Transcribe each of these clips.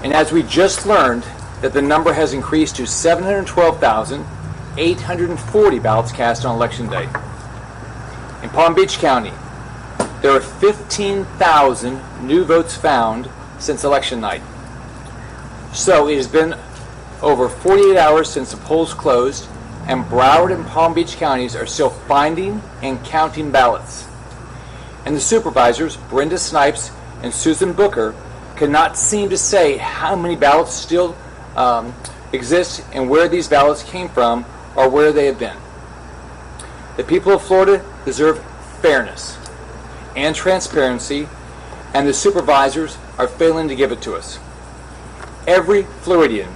And as we just learned, that the number has increased to 712,840 ballots cast on Election Day. In Palm Beach County, there are 15,000 new votes found since election night. So it has been over 48 hours since the polls closed, and Broward and Palm Beach counties are still finding and counting ballots. And the supervisors, Brenda Snipes and Susan Booker, cannot seem to say how many ballots still exist and where these ballots came from or where they have been. The people of Florida deserve fairness and transparency, and the supervisors are failing to give it to us. Every Floridian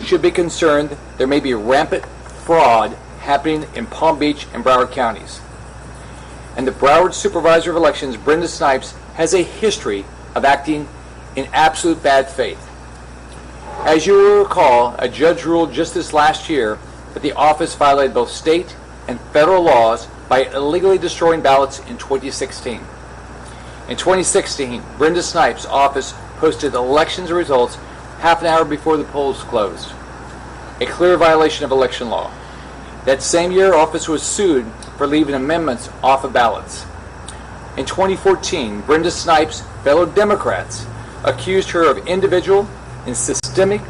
should be concerned there may be rampant fraud happening in Palm Beach and Broward counties. And the Broward Supervisor of Elections, Brenda Snipes, has a history of acting in absolute bad faith. As you will recall, a judge ruled just this last year that the office violated both state and federal laws by illegally destroying ballots in 2016. In 2016, Brenda Snipes' office posted elections results half an hour before the polls closed, a clear violation of election law. That same year, office was sued for leaving amendments off of ballots. In 2014, Brenda Snipes' fellow Democrats accused her of individual and systemic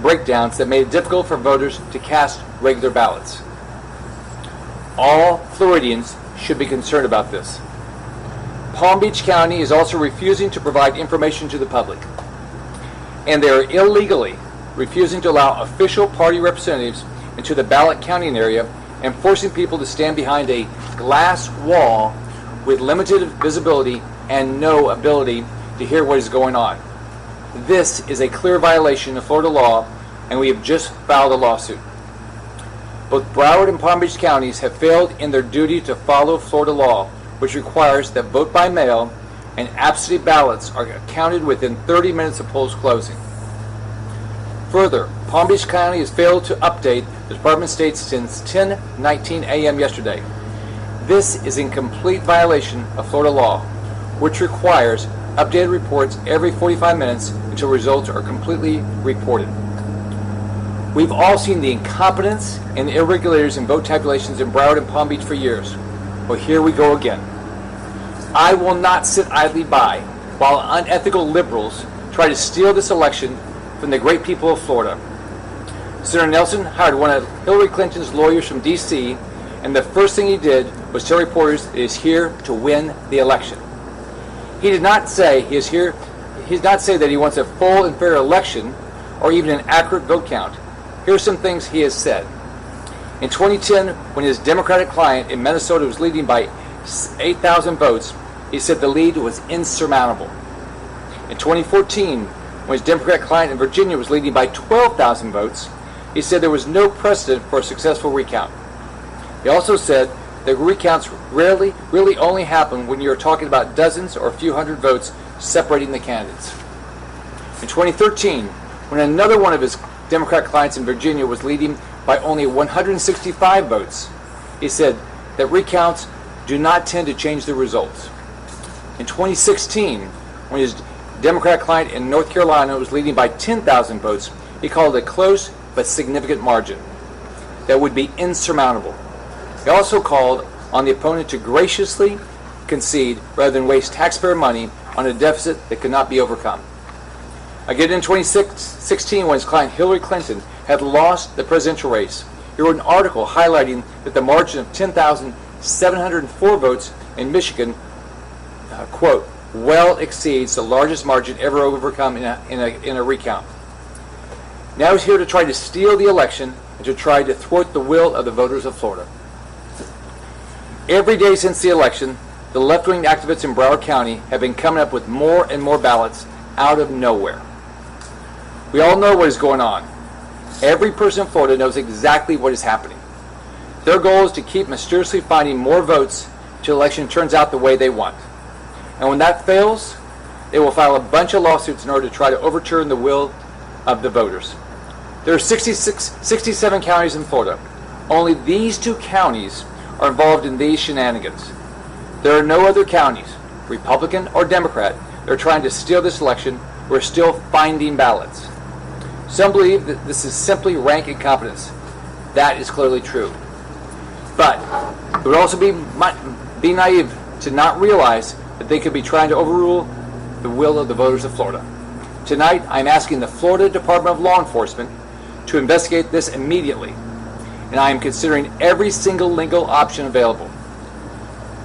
breakdowns that made it difficult for voters to cast regular ballots. All Floridians should be concerned about this. Palm Beach County is also refusing to provide information to the public, and they are illegally refusing to allow official party representatives into the ballot counting area and forcing people to stand behind a glass wall with limited visibility and no ability to hear what is going on. This is a clear violation of Florida law, and we have just filed a lawsuit. Both Broward and Palm Beach counties have failed in their duty to follow Florida law, which requires that vote by mail and absentee ballots are counted within 30 minutes of polls closing. Further, Palm Beach County has failed to update the Department of State since 10:19 a.m. yesterday. This is in complete violation of Florida law, which requires updated reports every 45 minutes until results are completely reported. We've all seen the incompetence and the irregularities in vote tabulations in Broward and Palm Beach for years. Well, here we go again. I will not sit idly by while unethical liberals try to steal this election from the great people of Florida. Senator Nelson hired one of Hillary Clinton's lawyers from D.C., and the first thing he did was tell reporters he is here to win the election. He did not say he did not say that he wants a full and fair election or even an accurate vote count. Here are some things he has said. In 2010, when his Democratic client in Minnesota was leading by 8,000 votes, he said the lead was insurmountable. In 2014, when his Democratic client in Virginia was leading by 12,000 votes, he said there was no precedent for a successful recount. He also said that recounts really only happen when you're talking about dozens or a few hundred votes separating the candidates. In 2013, when another one of his Democratic clients in Virginia was leading by only 165 votes, he said that recounts do not tend to change the results. In 2016, when his Democratic client in North Carolina was leading by 10,000 votes, he called it a close but significant margin that would be insurmountable. He also called on the opponent to graciously concede rather than waste taxpayer money on a deficit that could not be overcome. Again, in 2016, when his client Hillary Clinton had lost the presidential race, he wrote an article highlighting that the margin of 10,704 votes in Michigan, quote, well exceeds the largest margin ever overcome in a recount. Now he's here to try to steal the election and to try to thwart the will of the voters of Florida. Every day since the election, the left-wing activists in Broward County have been coming up with more and more ballots out of nowhere. We all know what is going on. Every person in Florida knows exactly what is happening. Their goal is to keep mysteriously finding more votes until the election turns out the way they want. And when that fails, they will file a bunch of lawsuits in order to try to overturn the will of the voters. There are 67 counties in Florida. Only these two counties are involved in these shenanigans. There are no other counties, Republican or Democrat, that are trying to steal this election. We're still finding ballots. Some believe that this is simply rank incompetence. That is clearly true. But it would also be naive to not realize that they could be trying to overrule the will of the voters of Florida. Tonight, I'm asking the Florida Department of Law Enforcement to investigate this immediately, and I am considering every single legal option available.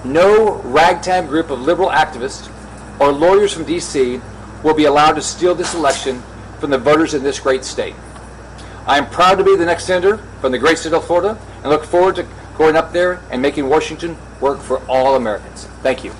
No ragtag group of liberal activists or lawyers from D.C. will be allowed to steal this election from the voters in this great state. I am proud to be the next senator from the great state of Florida and look forward to going up there and making Washington work for all Americans. Thank you.